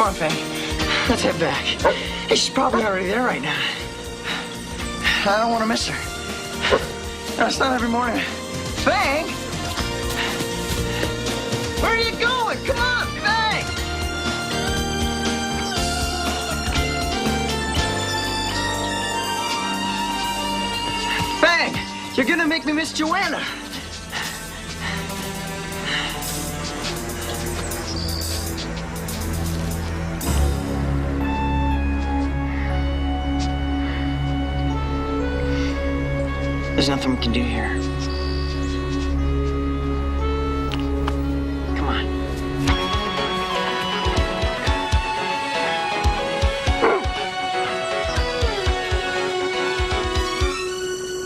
on, Fang. Let's head back. Hey, she's probably already there right now. I don't want to miss her. No, it's not every morning. Fang! Where are you going? Come on, Fang! Fang! You're gonna make me miss Joanna. There's nothing we can do here. Come on.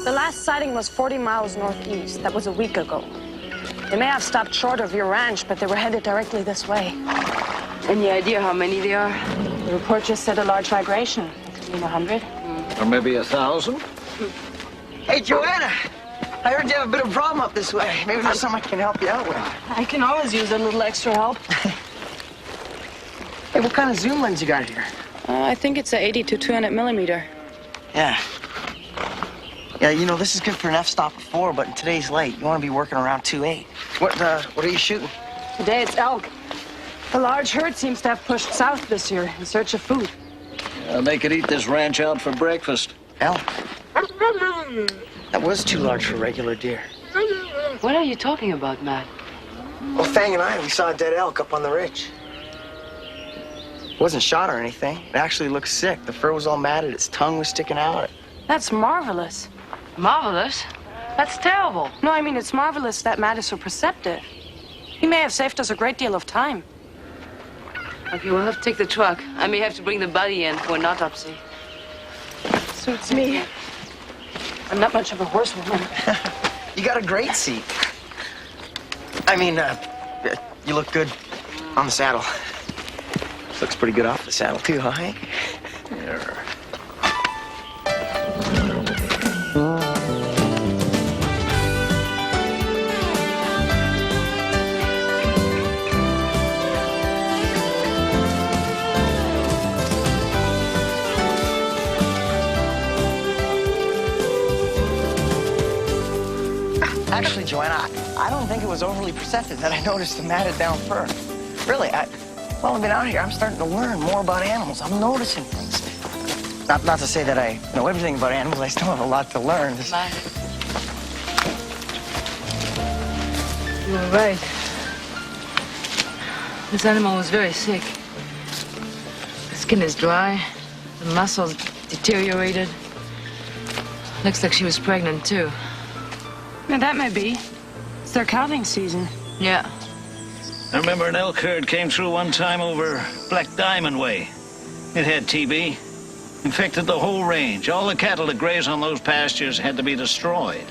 The last sighting was 40 miles northeast. That was a week ago. They may have stopped short of your ranch, but they were headed directly this way. Any idea how many they are? The report just said a large migration. It could be 100. Or maybe 1,000. Hey, Joanna! I heard you have a bit of a problem up this way. Maybe there's something I can help you out with. I can always use a little extra help. Hey, what kind of zoom lens you got here? I think it's a 80 to 200 millimeter. Yeah. Yeah, you know, this is good for an f-stop of 4, but in today's light, you want to be working around 2.8. What are you shooting? Today it's elk. The large herd seems to have pushed south this year in search of food. They could eat this ranch out for breakfast. Elk. That was too large for regular deer. What are you talking about, Matt? Well, Fang and we saw a dead elk up on the ridge. It wasn't shot or anything. It actually looked sick. The fur was all matted. Its tongue was sticking out. That's marvelous. Marvelous? That's terrible. No, I mean, it's marvelous that Matt is so perceptive. He may have saved us a great deal of time. Okay, we'll have to take the truck. I may have to bring the body in for an autopsy. Suits me. I'm not much of a horsewoman. You got a great seat. I mean, you look good on the saddle. Looks pretty good off the saddle, too, huh, Hank? Yeah. Actually, Joanna, I don't think it was overly perceptive that I noticed the matted down fur. Really, while I've been out here, I'm starting to learn more about animals. I'm noticing things. Not to say that I know everything about animals. I still have a lot to learn. You were right. This animal was very sick. The skin is dry, the muscles deteriorated. Looks like she was pregnant, too. Now, that may be. It's their calving season. Yeah. I remember an elk herd came through one time over Black Diamond Way. It had TB. Infected the whole range. All the cattle that graze on those pastures had to be destroyed.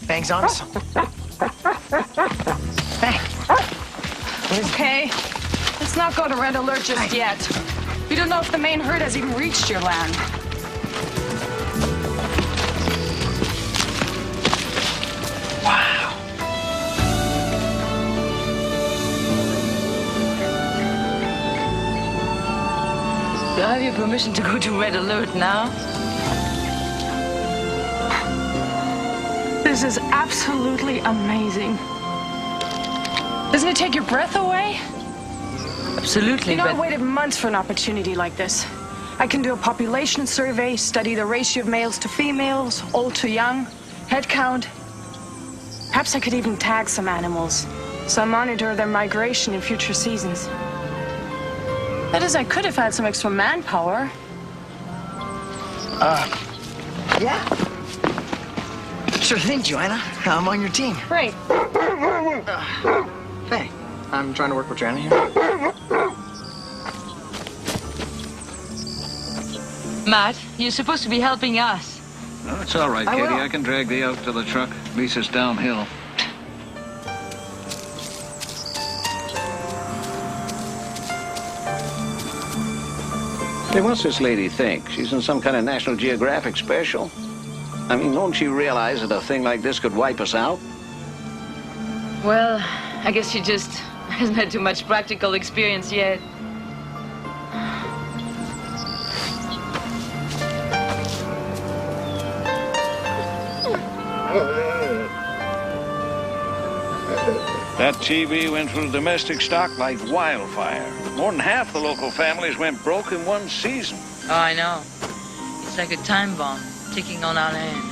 Fang's on to something. Fang. Okay. Let's not go to red alert just yet. We don't know if the main herd has even reached your land. Wow. Do I have your permission to go to red alert now? This is absolutely amazing. Doesn't it take your breath away? Absolutely, You know, but... I waited months for an opportunity like this. I can do a population survey, study the ratio of males to females, old to young, head count. Perhaps I could even tag some animals, so I monitor their migration in future seasons. That is, I could have had some extra manpower. Yeah. Sure thing, Joanna. I'm on your team. Great. Fang, I'm trying to work with Joanna here. Matt, you're supposed to be helping us. No, it's all right, I Katie. will. I can drag the elk to the truck. At least it's downhill. Hey, what's this lady think? She's in some kind of National Geographic special? I mean, don't you realize that a thing like this could wipe us out? Well, I guess she just hasn't had too much practical experience yet. That TV went through domestic stock like wildfire. More than half the local families went broke in one season. Oh, I know. It's like a time bomb ticking on our hand.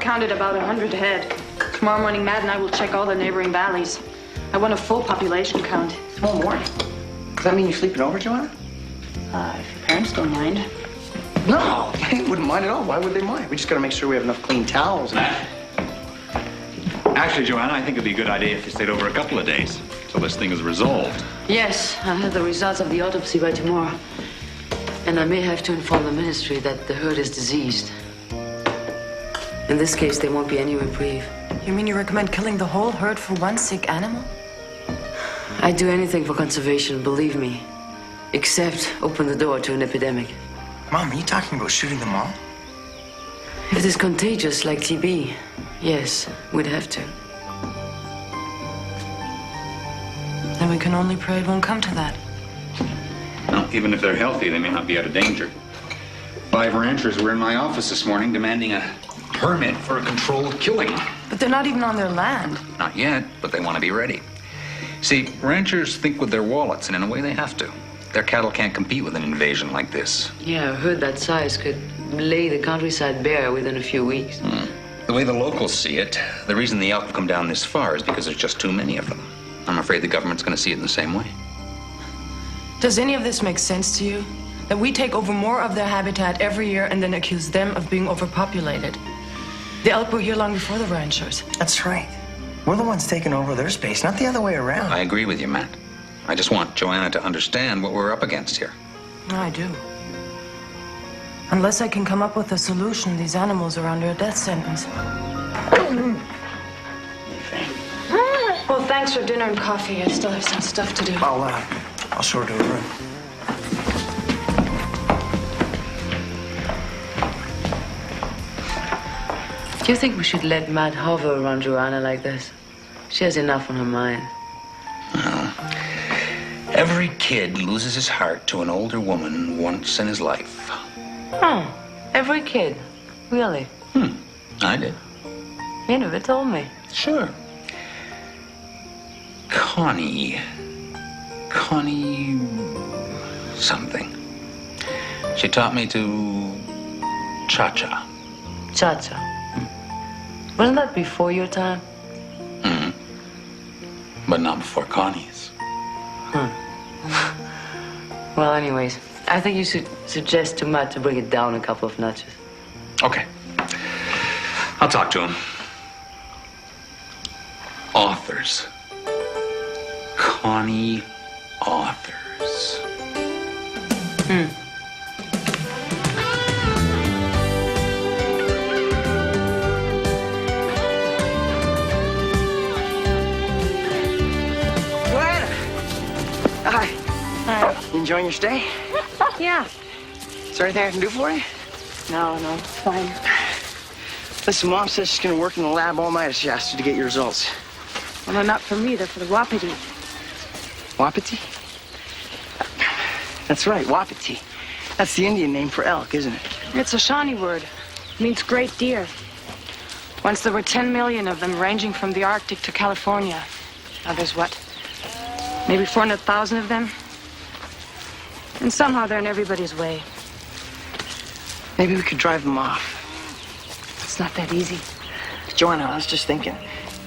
Counted about 100 head. Tomorrow morning, Matt and I will check all the neighboring valleys. I want a full population count. Tomorrow morning? Does that mean you're sleeping over, Joanna? If your parents don't mind. No, they wouldn't mind at all. Why would they mind? We just gotta make sure we have enough clean towels. Actually, Joanna, I think it'd be a good idea if you stayed over a couple of days till this thing is resolved. Yes, I'll have the results of the autopsy by tomorrow. And I may have to inform the ministry that the herd is diseased. In this case, there won't be any reprieve. You mean you recommend killing the whole herd for one sick animal? I'd do anything for conservation, believe me. Except open the door to an epidemic. Mom, are you talking about shooting them all? If it is contagious like TB, yes, we'd have to. Then we can only pray it won't come to that. Well, even if they're healthy, they may not be out of danger. 5 ranchers were in my office this morning demanding a permit for a controlled killing. But they're not even on their land. Not yet, but they want to be ready. See, ranchers think with their wallets, and in a way they have to. Their cattle can't compete with an invasion like this. Yeah, a herd that size could lay the countryside bare within a few weeks. The way the locals see it, the reason the elk have come down this far is because there's just too many of them. I'm afraid the government's going to see it in the same way. Does any of this make sense to you? That we take over more of their habitat every year and then accuse them of being overpopulated? The elk were here long before the ranchers. That's right. We're the ones taking over their space, not the other way around. I agree with you, Matt. I just want Joanna to understand what we're up against here. I do. Unless I can come up with a solution, these animals are under a death sentence. Well, thanks for dinner and coffee. I still have some stuff to do. I'll show her to her room. Do you think we should let Matt hover around Joanna like this? She has enough on her mind. Every kid loses his heart to an older woman once in his life. Oh, every kid? Really? I did. You never told me. Sure. Connie something. She taught me to cha-cha. Cha-cha. Wasn't that before your time? But not before Connie's. Well, anyways, I think you should suggest to Matt to bring it down a couple of notches. Okay. I'll talk to him. Authors. Connie authors. Hi. Hi. You enjoying your stay? Yeah. Is there anything I can do for you? No, it's fine. Listen, Mom says she's gonna work in the lab all night as she asked you to get your results. Well, they're not for me. They're for the wapiti. Wapiti? That's right, wapiti. That's the Indian name for elk, isn't it? It's a Shawnee word. It means great deer. Once there were 10 million of them ranging from the Arctic to California. Now there's what? Maybe 400,000 of them? And somehow they're in everybody's way. Maybe we could drive them off. It's not that easy. Joanna, I was just thinking,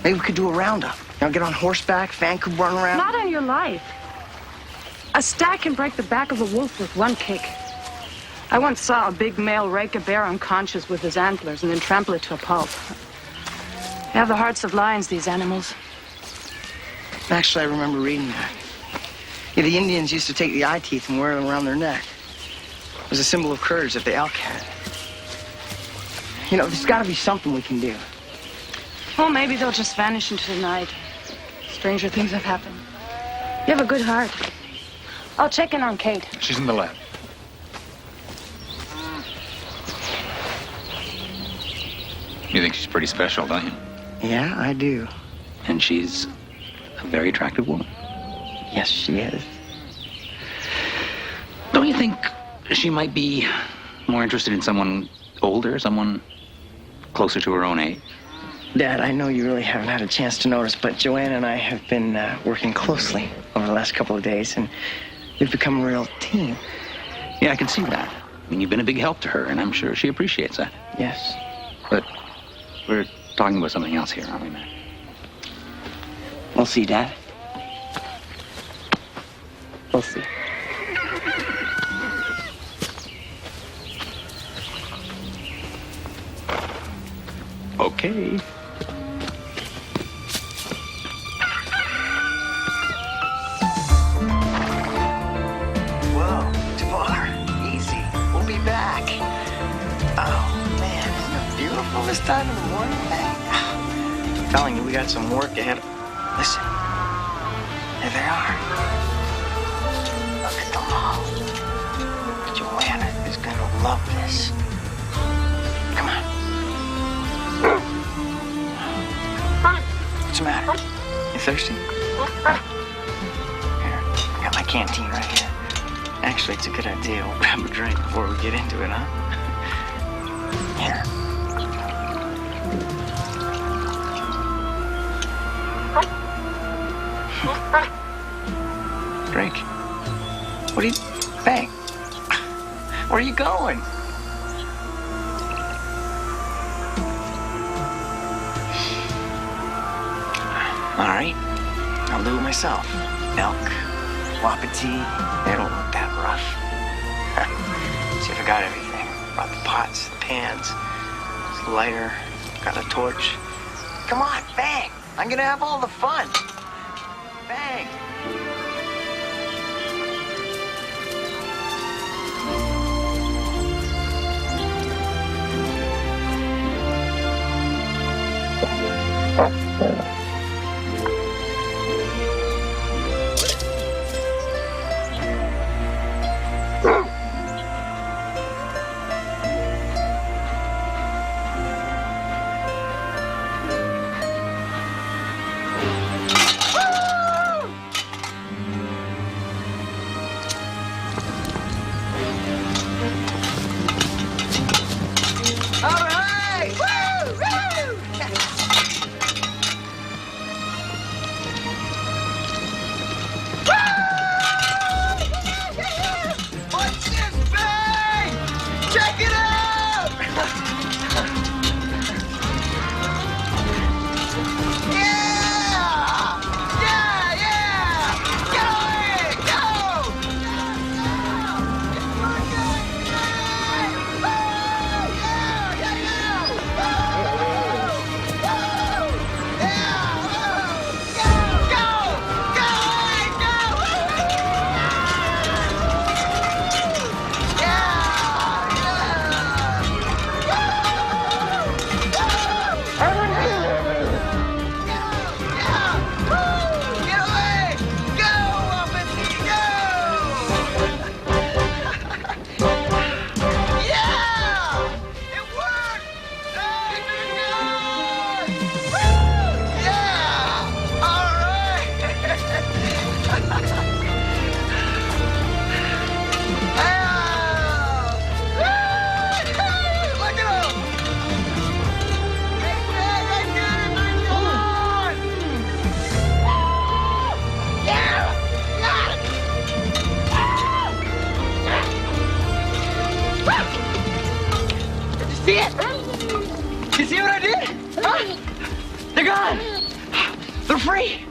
maybe we could do a roundup. You know, get on horseback, Fang could run around. Not on your life. A stag can break the back of a wolf with one kick. I once saw a big male rake a bear unconscious with his antlers and then trample it to a pulp. They have the hearts of lions, these animals. Actually, I remember reading that. Yeah, the Indians used to take the eye teeth and wear them around their neck. It was a symbol of courage that the elk had. You know, there's got to be something we can do. Well, maybe they'll just vanish into the night. Stranger things have happened. You have a good heart. I'll check in on Kate. She's in the lab. You think she's pretty special, don't you? Yeah, I do. And she's a very attractive woman. Yes, she is. Don't you think she might be more interested in someone older, someone closer to her own age? Dad, I know you really haven't had a chance to notice, but Joanna and I have been working closely over the last couple of days, and we've become a real team. Yeah, I can see that. I mean, you've been a big help to her, and I'm sure she appreciates that. Yes. But we're talking about something else here, aren't we, Matt? We'll see, Dad. We'll see. Okay. Whoa, Tabar, easy. We'll be back. Oh, man, isn't it beautiful this time in the morning, Fang? I'm telling you, we got some work ahead. Listen, there they are. Look at them all. Joanna is gonna love this. Come on. What's the matter? You thirsty? Here, I got my canteen right here. Actually, it's a good idea. We'll grab a drink before we get into it, huh? Here. Drink. What are you... Fang. Where are you going? All right. I'll do it myself. Milk, wapiti, they don't look that rough. See if I got everything. Brought the pots, the pans, the lighter, got a torch. Come on, Fang. I'm gonna have all the fun. Fang. See it? You see what I did? Huh? They're gone. They're free.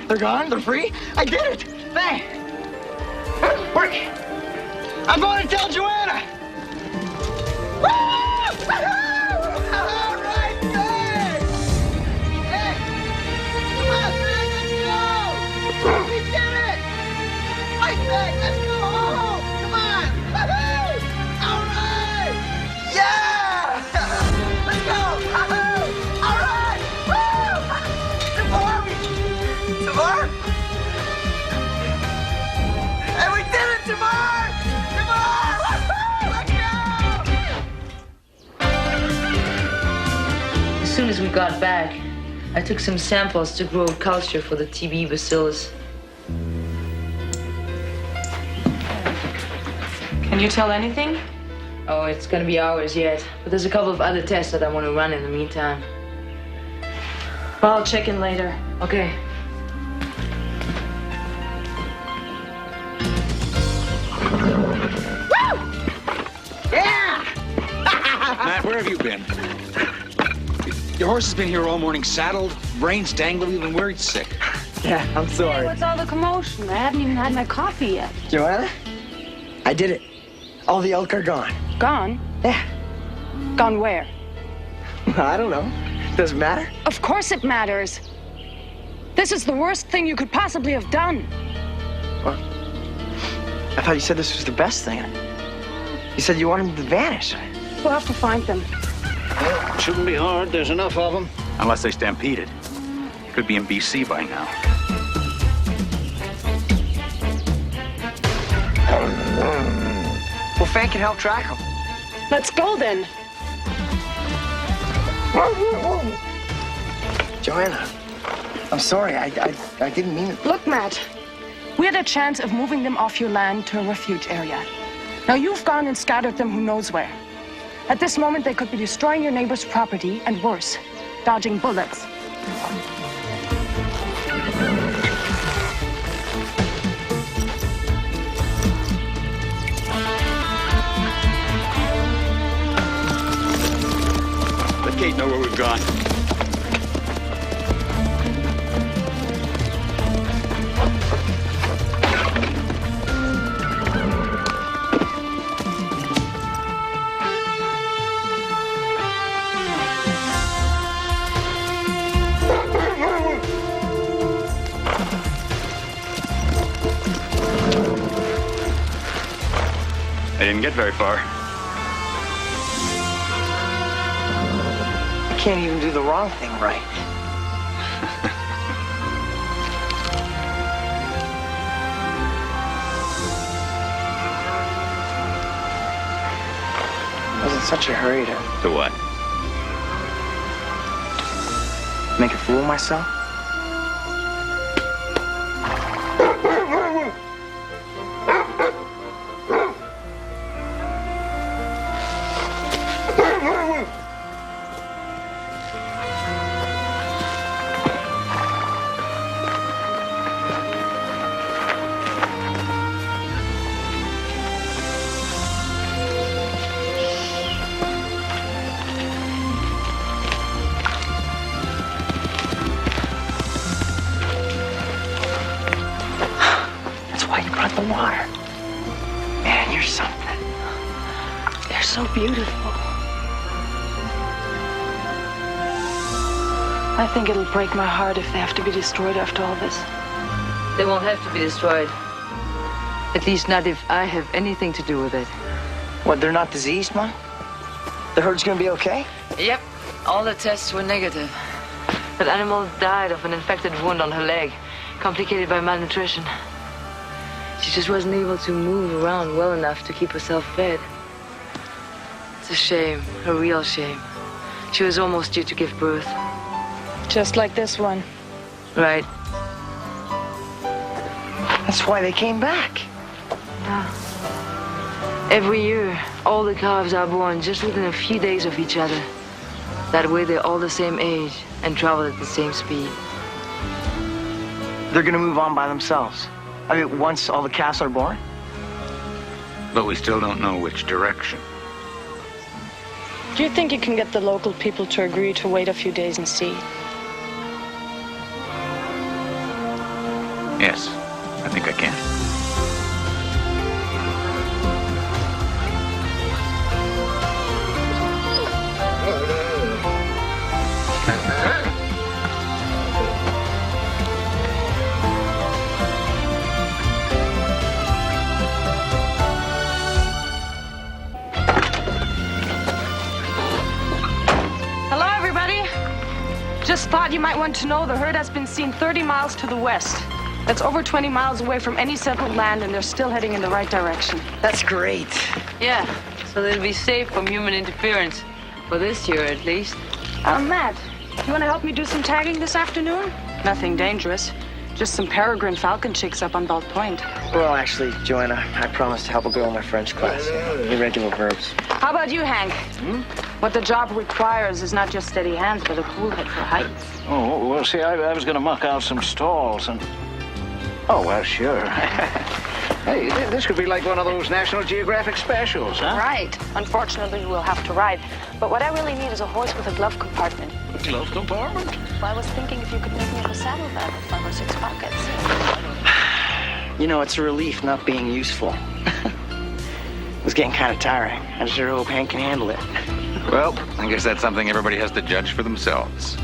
They're gone. They're free. I did it. Bang. Work. I'm going to tell Joanna. soon as we got back, I took some samples to grow culture for the TB bacillus. Can you tell anything? Oh, it's gonna be hours yet, but there's a couple of other tests that I want to run in the meantime. Well, I'll check in later. Okay. Matt, where have you been? Your horse has been here all morning, saddled, reins dangling, even worried sick. Yeah, I'm sorry. What's all the commotion? I haven't even had my coffee yet. Joanna, I did it. All the elk are gone. Gone? Yeah. Gone where? I don't know. Doesn't matter. Of course it matters. This is the worst thing you could possibly have done. What? I thought you said this was the best thing. You said you wanted them to vanish. We'll have to find them. Well, shouldn't be hard. There's enough of them. Unless they stampeded. Could be in BC by now. Well, Fang can help track them. Let's go then. Joanna, I'm sorry. I didn't mean it. Look, Matt, we had a chance of moving them off your land to a refuge area. Now you've gone and scattered them who knows where. At this moment, they could be destroying your neighbor's property and worse, dodging bullets. Let Kate know where we've gone. I didn't get very far. I can't even do the wrong thing right. I was in such a hurry to To what? make a fool of myself. The water. Man, you're something. They're so beautiful. I think it'll break my heart if they have to be destroyed after all this. They won't have to be destroyed. At least not if I have anything to do with it. What, they're not diseased, Mom? The herd's gonna be okay? Yep, all the tests were negative. That animal died of an infected wound on her leg, complicated by malnutrition. She just wasn't able to move around well enough to keep herself fed. It's a shame, a real shame. She was almost due to give birth. Just like this one. Right. That's why they came back. Yeah. Every year, all the calves are born just within a few days of each other. That way they're all the same age and travel at the same speed. They're gonna move on by themselves. I mean, once all the calves are born? But we still don't know which direction. Do you think you can get the local people to agree to wait a few days and see? Yes, I think I can. Just thought you might want to know the herd has been seen 30 miles to the west. That's over 20 miles away from any settled land, and they're still heading in the right direction. That's great. Yeah, so they'll be safe from human interference. For this year, at least. Matt, you want to help me do some tagging this afternoon? Nothing dangerous. Just some peregrine falcon chicks up on Belt Point. Well, actually, Joanna, I promised to help a girl in my French class. Irregular verbs. How about you, Hank? What the job requires is not just steady hands, but a cool head for heights. Oh, well, see, I was going to muck out some stalls and... Oh, well, sure. Hey, this could be like one of those National Geographic specials, huh? Right. Unfortunately, we'll have to ride. But what I really need is a horse with a glove compartment. A glove compartment? Well, I was thinking if you could make me up a saddlebag with 5 or 6 pockets. You know, it's a relief not being useful. It was getting kind of tiring. I sure hope Hank can handle it. Well, I guess that's something everybody has to judge for themselves.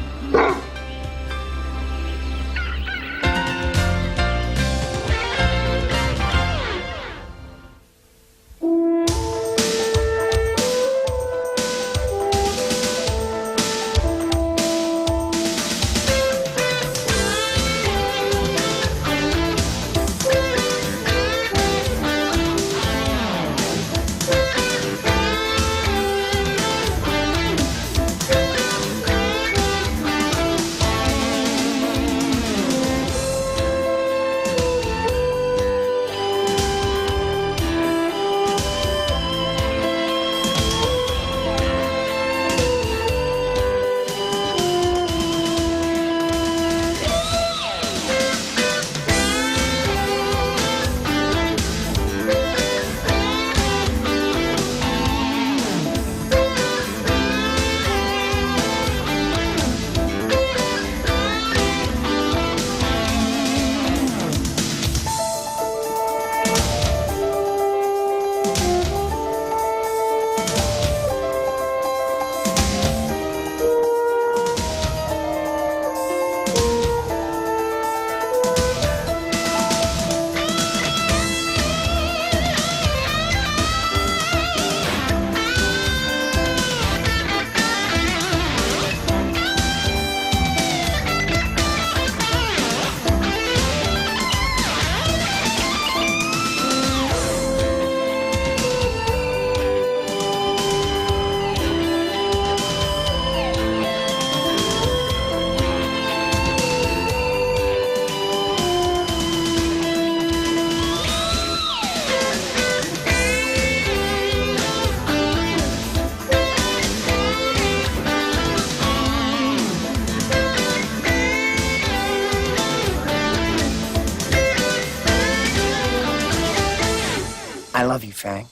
I love you, Fang.